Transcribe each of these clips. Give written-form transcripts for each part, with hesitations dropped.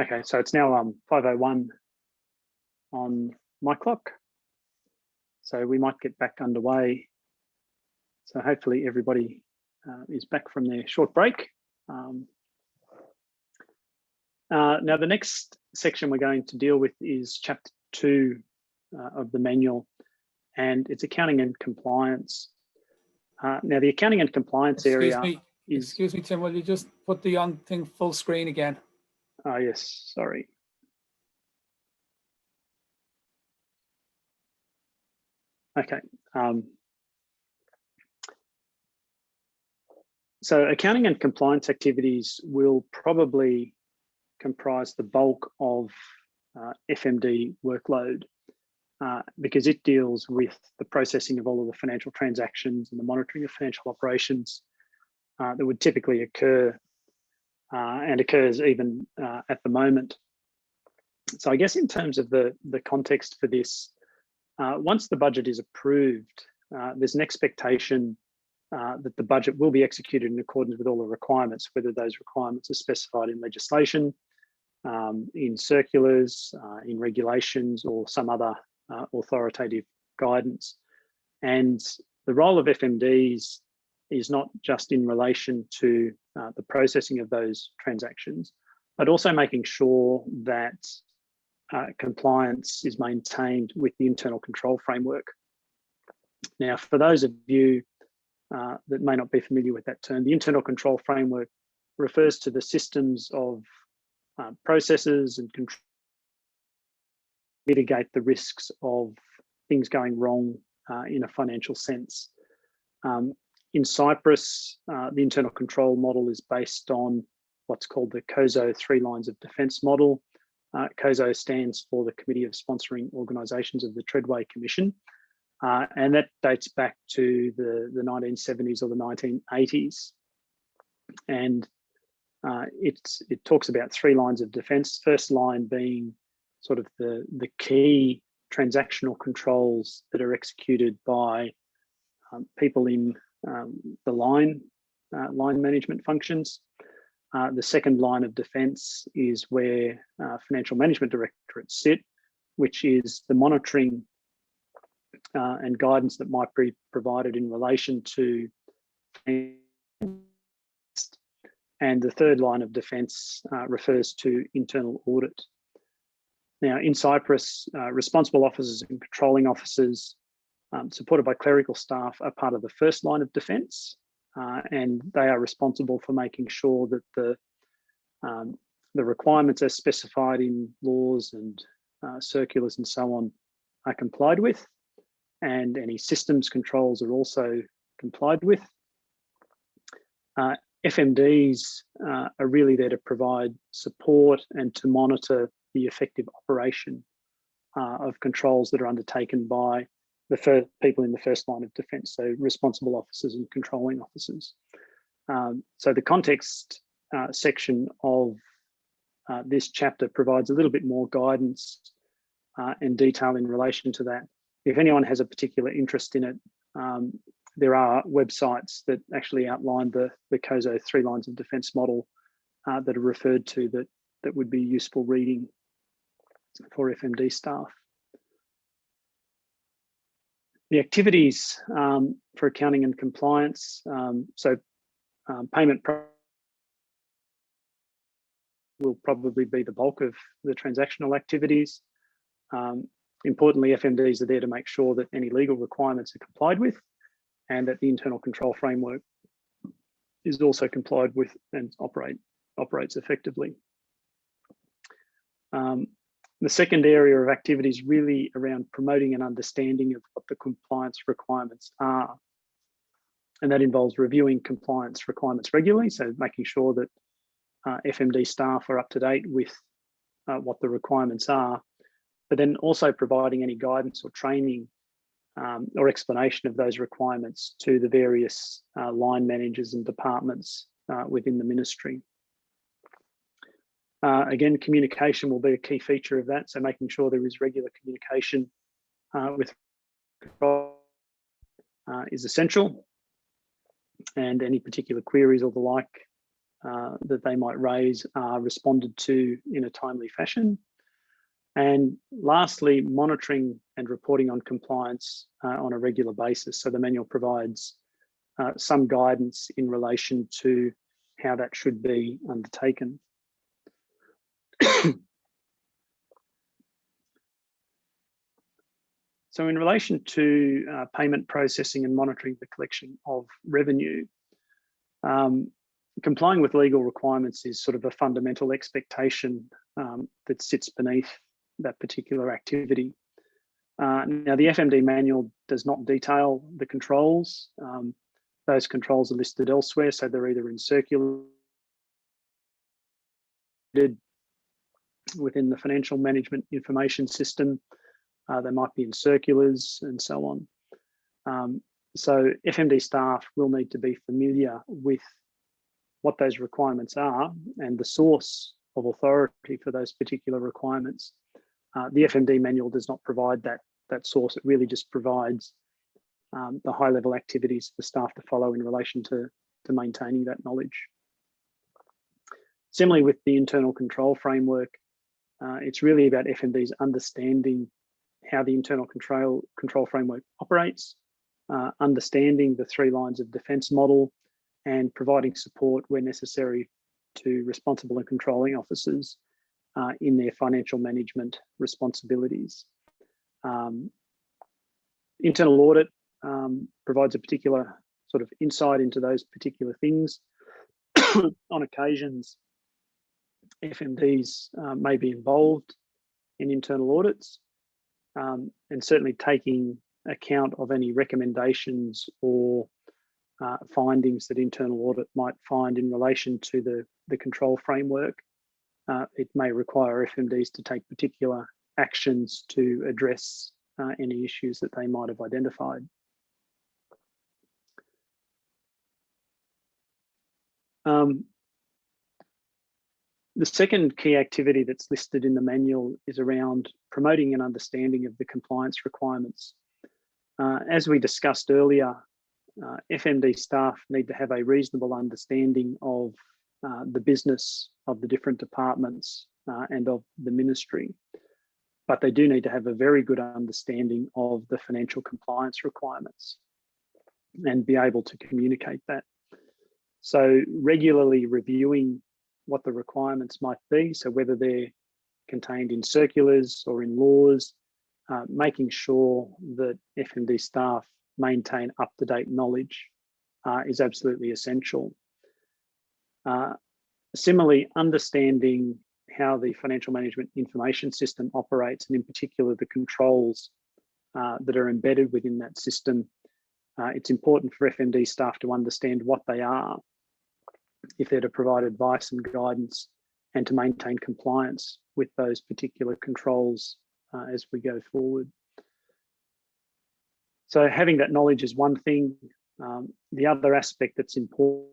Okay, so it's now 5:01 on my clock. So we might get back underway. So hopefully everybody is back from their short break. Now the next section we're going to deal with is chapter 2 of the manual, and it's accounting and compliance. Now the accounting and compliance area is... Excuse me, Tim, will you just put the on thing full screen again? Oh, yes, sorry. Okay. So accounting and compliance activities will probably comprise the bulk of FMD workload because it deals with the processing of all of the financial transactions and the monitoring of financial operations that would typically occur and occurs even at the moment. So I guess in terms of the context for this, once the budget is approved, there's an expectation that the budget will be executed in accordance with all the requirements, whether those requirements are specified in legislation, in circulars, in regulations, or some other authoritative guidance. And the role of FMDs is not just in relation to the processing of those transactions, but also making sure that compliance is maintained with the internal control framework. Now, for those of you that may not be familiar with that term, the internal control framework refers to the systems of processes and control mitigate the risks of things going wrong in a financial sense. In Cyprus, the internal control model is based on what's called the COSO 3 lines of defence model. COSO stands for the Committee of Sponsoring Organisations of the Treadway Commission, and that dates back to the 1970s or the 1980s. And it talks about 3 lines of defence. First line being sort of the key transactional controls that are executed by people in the line management functions. The second line of defence is where financial management directorates sit, which is the monitoring and guidance that might be provided in relation to. And the third line of defence refers to internal audit. Now, in Cyprus, responsible officers and controlling officers supported by clerical staff are part of the first line of defence, and they are responsible for making sure that the requirements as specified in laws and circulars and so on are complied with, and any systems controls are also complied with. FMDs are really there to provide support and to monitor the effective operation of controls that are undertaken by the people in the first line of defence, so responsible officers and controlling officers. So the context section of this chapter provides a little bit more guidance and detail in relation to that. If anyone has a particular interest in it, there are websites that actually outline the COSO 3 lines of defence model that are referred to that would be useful reading for FMD staff. The activities for accounting and compliance, payment will probably be the bulk of the transactional activities. Importantly, FMDs are there to make sure that any legal requirements are complied with and that the internal control framework is also complied with and operates effectively. The second area of activity is really around promoting an understanding of what the compliance requirements are. And that involves reviewing compliance requirements regularly, so making sure that FMD staff are up to date with what the requirements are, but then also providing any guidance or training or explanation of those requirements to the various line managers and departments within the ministry. Again, communication will be a key feature of that, so making sure there is regular communication with is essential, and any particular queries or the like that they might raise are responded to in a timely fashion. And lastly, monitoring and reporting on compliance on a regular basis. So the manual provides some guidance in relation to how that should be undertaken. So in relation to payment processing and monitoring the collection of revenue, complying with legal requirements is sort of a fundamental expectation that sits beneath that particular activity. Now, the FMD manual does not detail the controls. Those controls are listed elsewhere, so they're either in circular within the financial management information system, they might be in circulars and so on. So FMD staff will need to be familiar with what those requirements are and the source of authority for those particular requirements. The FMD manual does not provide that source. It really just provides the high level activities for staff to follow in relation to maintaining that knowledge. Similarly with the internal control framework, it's really about FMD's understanding how the internal control framework operates, understanding the 3 lines of defence model, and providing support where necessary to responsible and controlling officers in their financial management responsibilities. Internal audit provides a particular sort of insight into those particular things. On occasions, FMDs may be involved in internal audits, and certainly taking account of any recommendations or findings that internal audit might find in relation to the control framework. It may require FMDs to take particular actions to address any issues that they might have identified. The second key activity that's listed in the manual is around promoting an understanding of the compliance requirements. As we discussed earlier, FMD staff need to have a reasonable understanding of the business of the different departments and of the ministry, but they do need to have a very good understanding of the financial compliance requirements and be able to communicate that. So regularly reviewing what the requirements might be, so whether they're contained in circulars or in laws, making sure that FMD staff maintain up-to-date knowledge is absolutely essential. Similarly, understanding how the financial management information system operates, and in particular the controls that are embedded within that system. It's important for FMD staff to understand what they are if they're to provide advice and guidance and to maintain compliance with those particular controls as we go forward. So having that knowledge is one thing. The other aspect that's important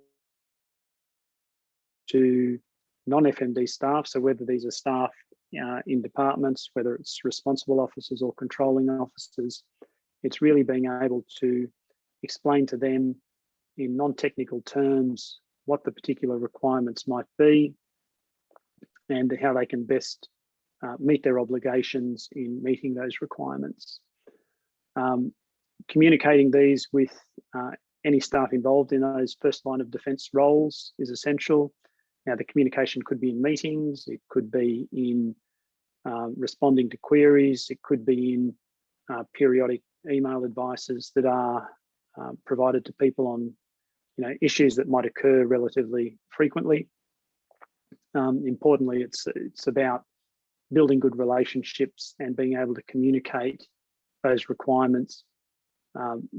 to non-FMD staff, so whether these are staff in departments, whether it's responsible officers or controlling officers, it's really being able to explain to them in non-technical terms what the particular requirements might be and how they can best meet their obligations in meeting those requirements. Communicating these with any staff involved in those first line of defence roles is essential. Now, the communication could be in meetings, it could be in responding to queries, it could be in periodic email advices that are provided to people on issues that might occur relatively frequently. Importantly, it's about building good relationships and being able to communicate those requirements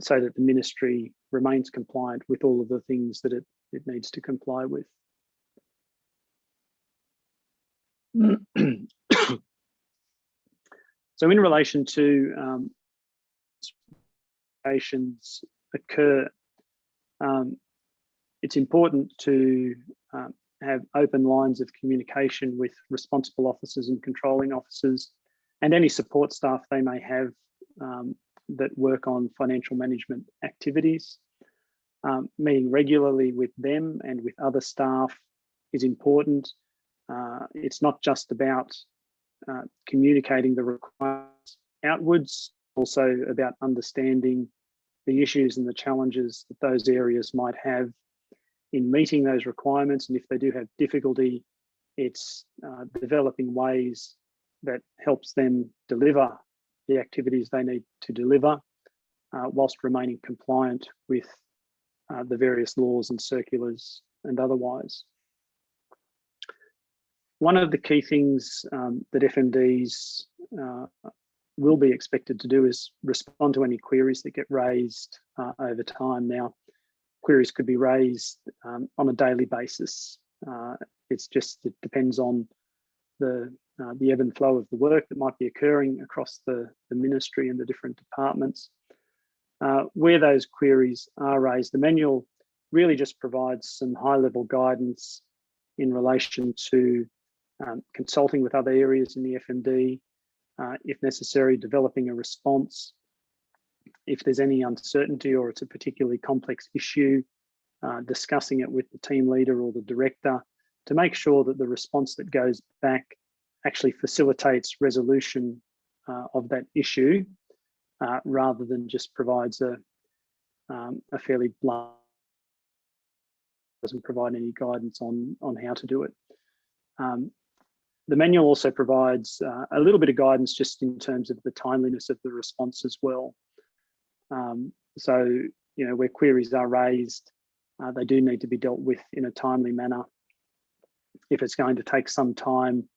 so that the ministry remains compliant with all of the things that it needs to comply with. So in relation to occur, it's important to have open lines of communication with responsible officers and controlling officers and any support staff they may have that work on financial management activities, meeting regularly with them and with other staff is important. It's not just about communicating the requirements outwards, also about understanding the issues and the challenges that those areas might have in meeting those requirements. And if they do have difficulty, it's developing ways that helps them deliver the activities they need to deliver whilst remaining compliant with the various laws and circulars and otherwise. One of the key things that FMDs will be expected to do is respond to any queries that get raised over time. Now, queries could be raised on a daily basis. It depends on the ebb and flow of the work that might be occurring across the ministry and the different departments. Where those queries are raised, the manual really just provides some high-level guidance in relation to consulting with other areas in the FMD, if necessary, developing a response. If there's any uncertainty or it's a particularly complex issue, discussing it with the team leader or the director to make sure that the response that goes back actually facilitates resolution of that issue, rather than just provides a fairly blunt, doesn't provide any guidance on how to do it. The manual also provides a little bit of guidance just in terms of the timeliness of the response as well. So, you know, where queries are raised, they do need to be dealt with in a timely manner. If it's going to take some time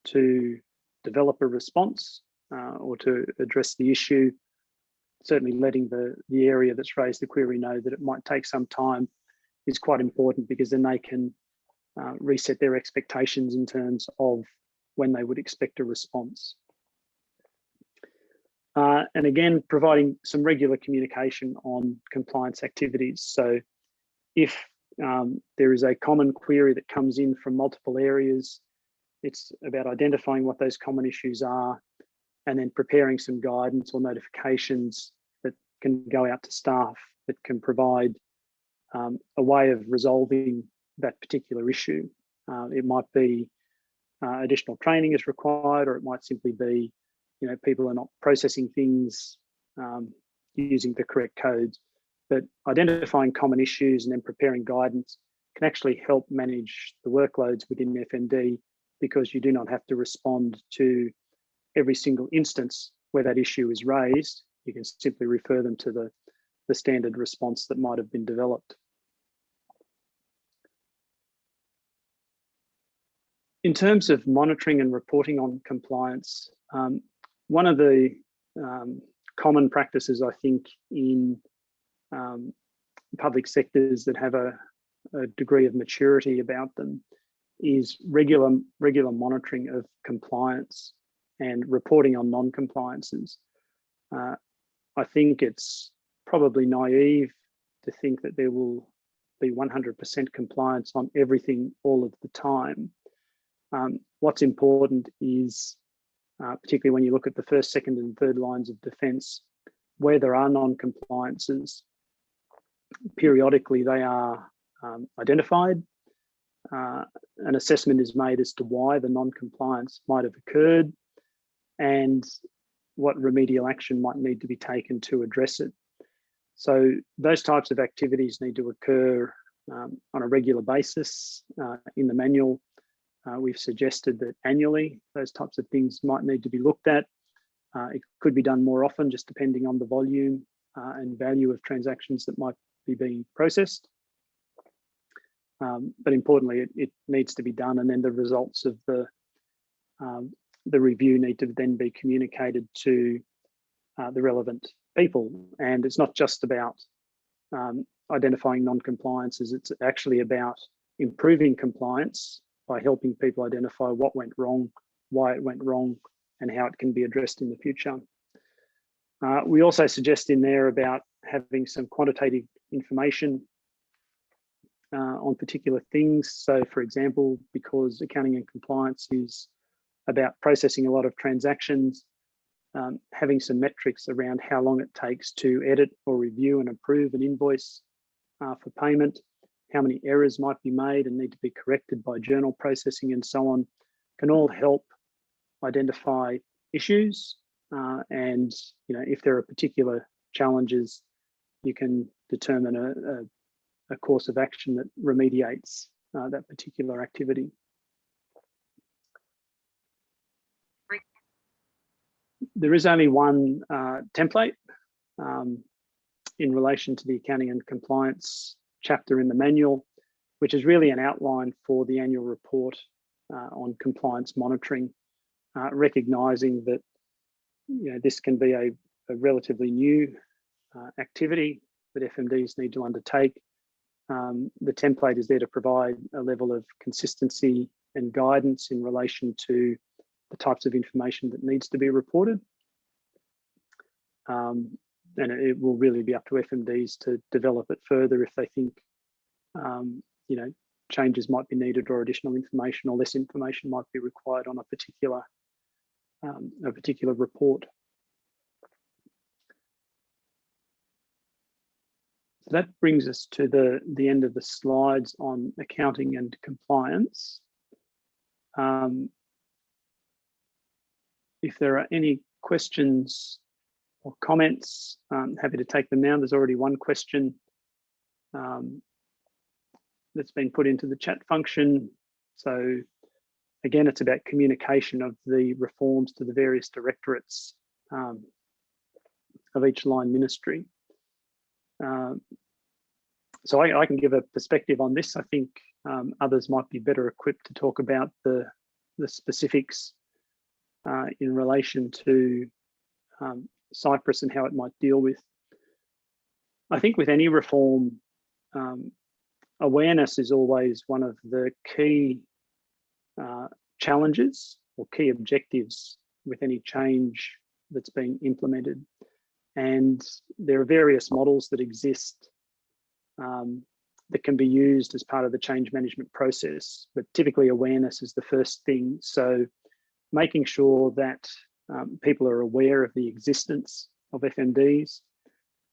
to develop a response or to address the issue, certainly letting the area that's raised the query know that it might take some time is quite important, because then they can reset their expectations in terms of when they would expect a response. And again, providing some regular communication on compliance activities. So if there is a common query that comes in from multiple areas, it's about identifying what those common issues are and then preparing some guidance or notifications that can go out to staff that can provide a way of resolving that particular issue. It might be additional training is required, or it might simply be, you know, people are not processing things using the correct codes. But identifying common issues and then preparing guidance can actually help manage the workloads within FMD, because you do not have to respond to every single instance where that issue is raised. You can simply refer them to the standard response that might have been developed. In terms of monitoring and reporting on compliance, one of the common practices, I think, in public sectors that have a degree of maturity about them is regular monitoring of compliance and reporting on non-compliances. I think it's probably naive to think that there will be 100% compliance on everything all of the time. What's important is, particularly when you look at the first, second and third lines of defence, where there are non-compliances, periodically they are identified. An assessment is made as to why the non-compliance might have occurred and what remedial action might need to be taken to address it. So those types of activities need to occur on a regular basis. In the manual, we've suggested that annually those types of things might need to be looked at. It could be done more often, just depending on the volume and value of transactions that might be being processed. But importantly, it needs to be done, and then the results of the review need to then be communicated to the relevant people. And it's not just about identifying non-compliances, it's actually about improving compliance by helping people identify what went wrong, why it went wrong, and how it can be addressed in the future. We also suggest in there about having some quantitative information on particular things. So for example, because accounting and compliance is about processing a lot of transactions, having some metrics around how long it takes to edit or review and approve an invoice for payment, how many errors might be made and need to be corrected by journal processing and so on, can all help identify issues. And if there are particular challenges, you can determine a course of action that remediates that particular activity. There is only one template in relation to the accounting and compliance chapter in the manual, which is really an outline for the annual report on compliance monitoring, recognising that this can be a relatively new activity that FMDs need to undertake. The template is there to provide a level of consistency and guidance in relation to the types of information that needs to be reported. And it will really be up to FMDs to develop it further if they think, changes might be needed or additional information or less information might be required on a particular report. So that brings us to the end of the slides on accounting and compliance. If there are any questions or comments, I'm happy to take them now. There's already one question that's been put into the chat function. So again, it's about communication of the reforms to the various directorates of each line ministry. So I can give a perspective on this. I think others might be better equipped to talk about the specifics in relation to Cyprus and how it might deal with. I think with any reform, awareness is always one of the key challenges or key objectives with any change that's being implemented. And there are various models that exist that can be used as part of the change management process, but typically awareness is the first thing. So making sure that people are aware of the existence of FMDs,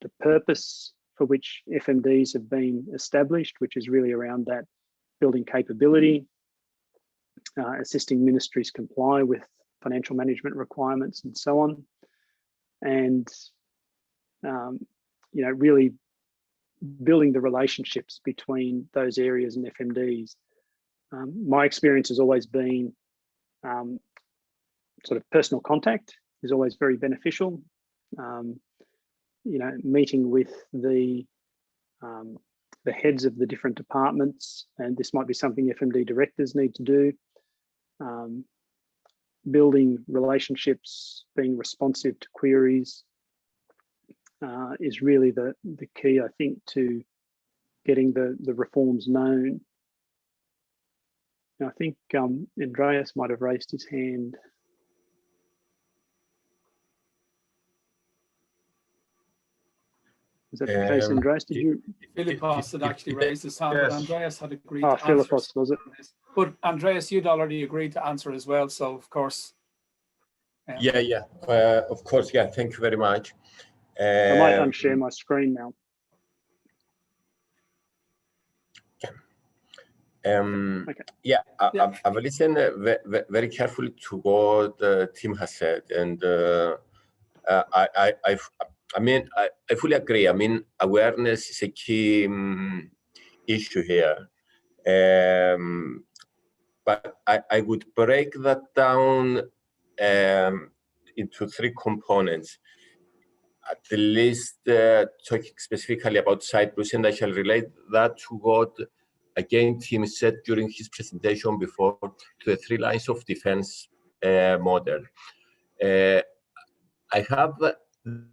the purpose for which FMDs have been established, which is really around that building capability, assisting ministries comply with financial management requirements and so on. And, really building the relationships between those areas and FMDs. My experience has always been sort of personal contact is always very beneficial. Meeting with the heads of the different departments, and this might be something FMD directors need to do. Building relationships, being responsive to queries is really the key, I think, to getting the reforms known. Now, I think Andreas might have raised his hand. Is that the case, Andreas? Did you? Philippos had actually raised his hand, but Andreas had agreed to answer. Philippos, was it? But Andreas, you'd already agreed to answer as well, so of course. Of course, yeah. Thank you very much. I might unshare my screen now. Okay. Yeah, I've listened very carefully to what Tim has said, and I fully agree. I mean, awareness is a key issue here. But I would break that down into three components. At least talking specifically about Cyprus, and I shall relate that to what, again, Tim said during his presentation before, to the three lines of defense model. I have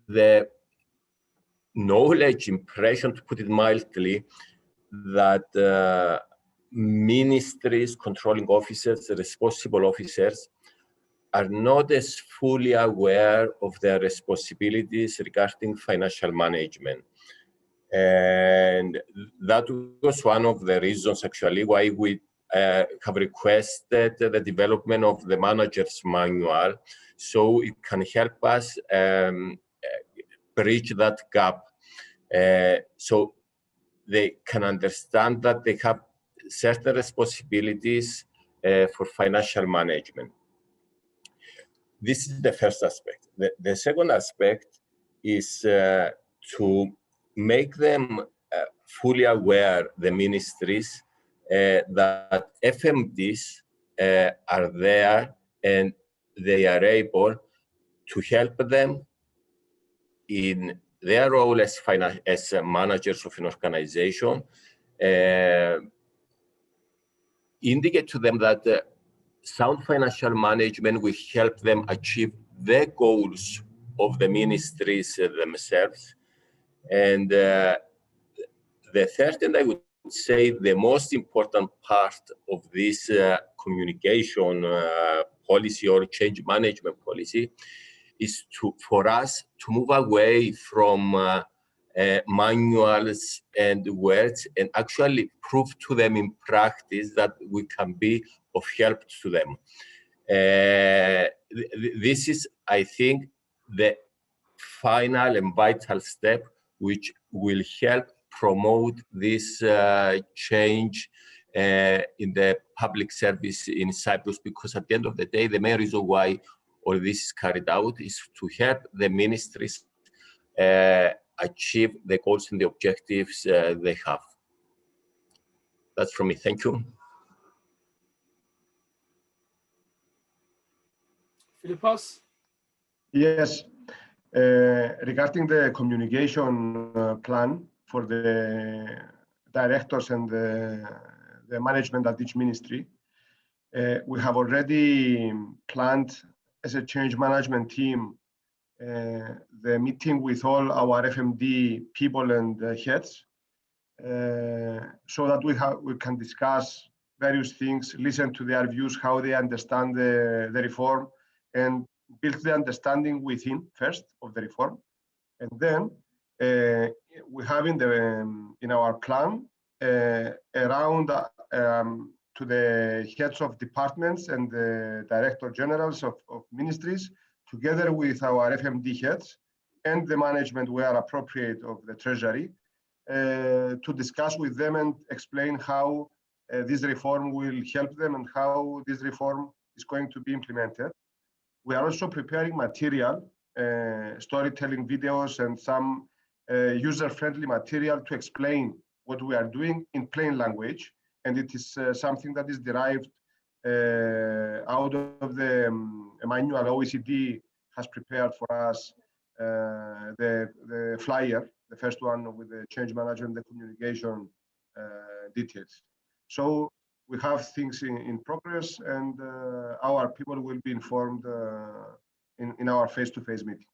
the knowledge, impression, to put it mildly, that ministries, controlling officers, responsible officers are not as fully aware of their responsibilities regarding financial management. And that was one of the reasons, actually, why we have requested the development of the manager's manual, so it can help us bridge that gap. So they can understand that they have certain responsibilities for financial management. This is the first aspect. The second aspect is to make them fully aware, the ministries, that FMDs are there and they are able to help them in their role as managers of an organization, indicate to them that sound financial management will help them achieve the goals of the ministries themselves. And the third, and I would say the most important part of this communication policy or change management policy is for us to move away from manuals and words and actually prove to them in practice that we can be of help to them. This is, I think, the final and vital step which will help promote this change in the public service in Cyprus, because at the end of the day, the main reason why all this is carried out is to help the ministries achieve the goals and the objectives they have. That's from me. Thank you. Philippos? Yes. Regarding the communication plan for the directors and the management at each ministry, we have already planned as a change management team the meeting with all our FMD people and heads, so that we can discuss various things, listen to their views, how they understand the reform, and build the understanding within first of the reform. And then we have in our plan around to the heads of departments and the director generals of ministries, together with our FMD heads and the management where appropriate of the treasury, to discuss with them and explain how this reform will help them and how this reform is going to be implemented. We are also preparing material, storytelling videos and some user-friendly material to explain what we are doing in plain language. And it is something that is derived out of the manual OECD has prepared for us, the flyer, the first one with the change management, the communication details. So we have things in progress, and our people will be informed in our face-to-face meetings.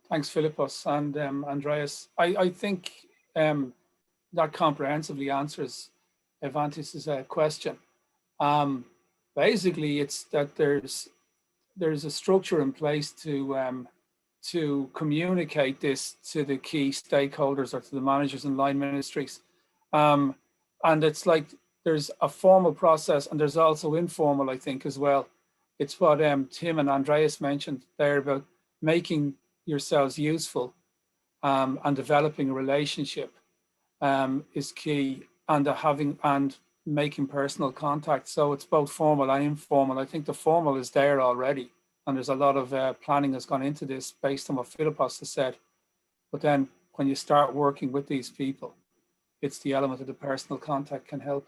Thanks, Philippos and Andreas. I think that comprehensively answers Evantis' question. Basically, it's that there's a structure in place to communicate this to the key stakeholders or to the managers and line ministries. And it's like there's a formal process and there's also informal, I think, as well. It's what Tim and Andreas mentioned there about making yourselves useful and developing a relationship is key, and making personal contact. So it's both formal and informal. I think the formal is there already, and there's a lot of planning has gone into this based on what Philippos has said. But then when you start working with these people, it's the element of the personal contact can help.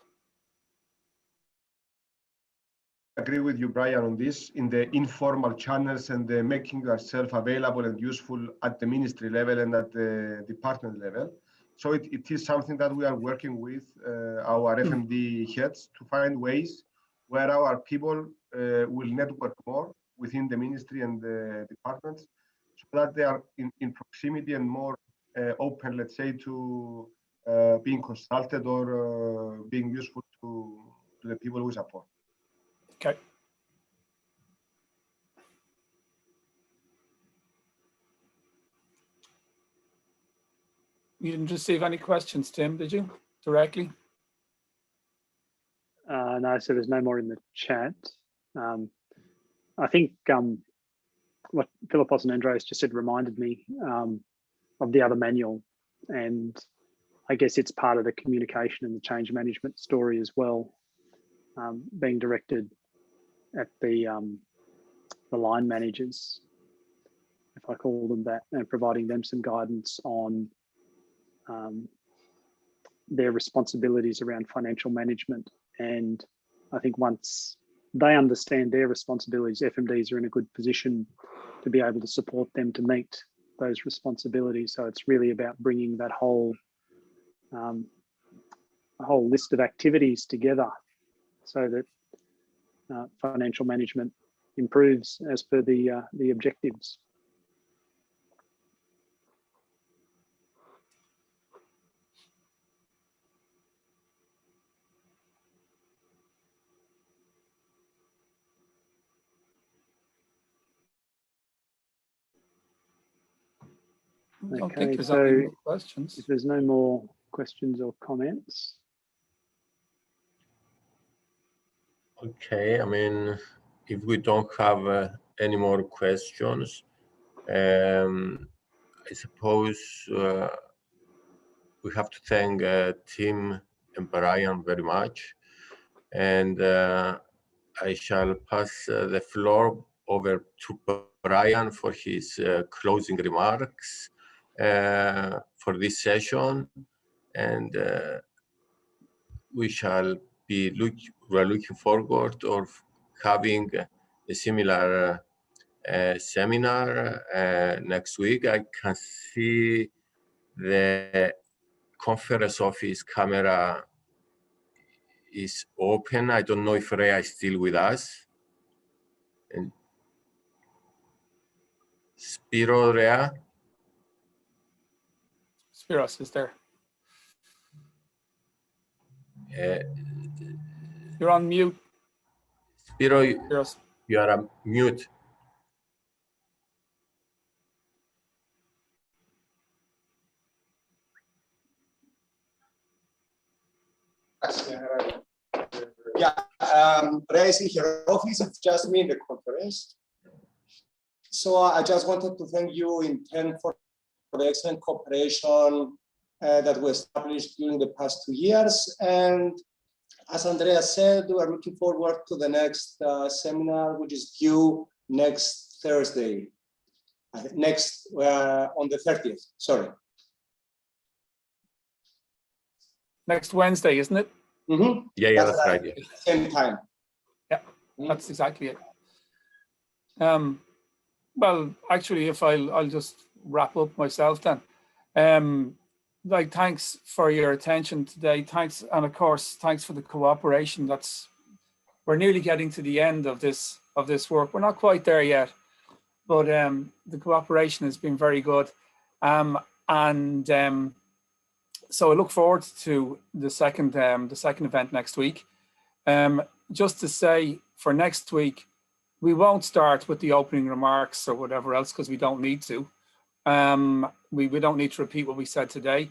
I agree with you, Brian, on this, in the informal channels and the making yourself available and useful at the ministry level and at the department level. So it is something that we are working with our FMD heads to find ways where our people will network more within the ministry and the departments, so that they are in proximity and more open, let's say, to being consulted or being useful to the people we support. Okay. You didn't receive any questions, Tim, did you, directly? No, so there's no more in the chat. I think what Philippos and Andreas just said reminded me the other manual, and I guess it's part of the communication and the change management story as well, being directed at the line managers, if I call them that, and providing them some guidance on their responsibilities around financial management. And I think once they understand their responsibilities, FMDs are in a good position to be able to support them to meet those responsibilities. So it's really about bringing that whole list of activities together so that financial management improves as per the objectives. I don't Okay, think there's so any more questions. if there's no more questions or comments. Okay, I mean, if we don't have any more questions, I suppose we have to thank Tim and Brian very much. And I shall pass the floor over to Brian for his closing remarks for this session. And we're looking forward of having a similar seminar next week. I can see the conference office camera is open. I don't know if Rhea is still with us. And Spiro, Rhea? Spiros is there. You're on mute. Spiro, Spiros. you are on mute. Yeah, Rhea is in her office. It's just me in the conference. So I just wanted to thank you in turn for the excellent cooperation that we established during the past 2 years. And as Andrea said, we are looking forward to the next seminar, which is due next Thursday, on the 30th, sorry. Next Wednesday, isn't it? Mm-hmm. Yeah, that's right. Yeah. Same time. Yeah, that's exactly it. Well, actually, if I'll just wrap up myself then. Like, thanks for your attention today. Thanks, and of course, thanks for the cooperation. We're nearly getting to the end of this work. We're not quite there yet, but the cooperation has been very good. So I look forward to the second event next week. Just to say, for next week, we won't start with the opening remarks or whatever else, because we don't need to. We don't need to repeat what we said today.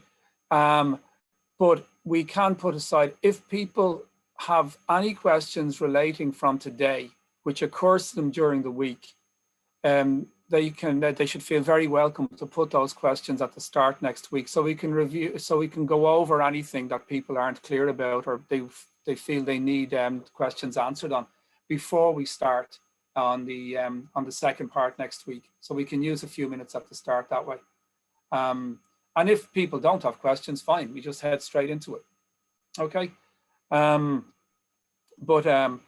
But we can put aside, if people have any questions relating from today, which occurs to them during the week, they should feel very welcome to put those questions at the start next week, so we can review, so we can go over anything that people aren't clear about, or they feel they need questions answered on before we start on the second part next week. So we can use a few minutes at the start that way. And if people don't have questions, fine, we just head straight into it. Okay. But I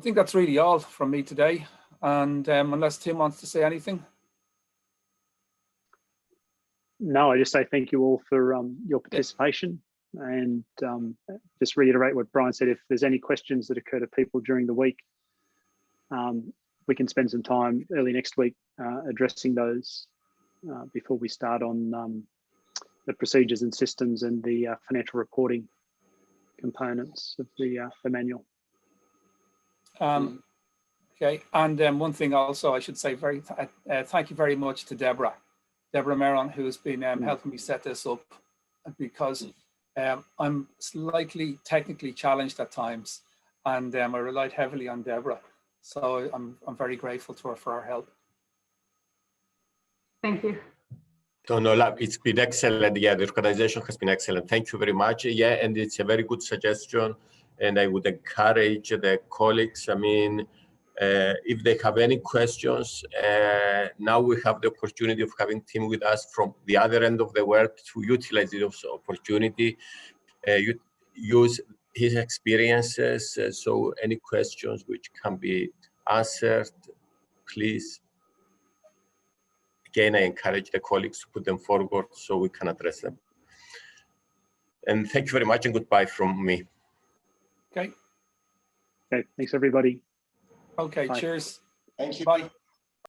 think that's really all from me today. And unless Tim wants to say anything. No, I just say thank you all for your participation, and just reiterate what Brian said. If there's any questions that occur to people during the week, we can spend some time early next week addressing those before we start on the procedures and systems and the financial reporting components of the manual. Okay, and one thing also I should say, thank you very much to Deborah Meron, who's been helping me set this up, because I'm slightly technically challenged at times, and I relied heavily on Deborah. So I'm very grateful to her for her help. Thank you. No, it's been excellent. Yeah, the organization has been excellent. Thank you very much. Yeah, and it's a very good suggestion. And I would encourage the colleagues, I mean, if they have any questions, now we have the opportunity of having Tim with us from the other end of the world to utilize this opportunity, use his experiences. So any questions which can be answered, please. Again, I encourage the colleagues to put them forward so we can address them. And thank you very much and goodbye from me. Okay. Okay, thanks everybody. Okay, Bye. cheers. Thank you. Bye.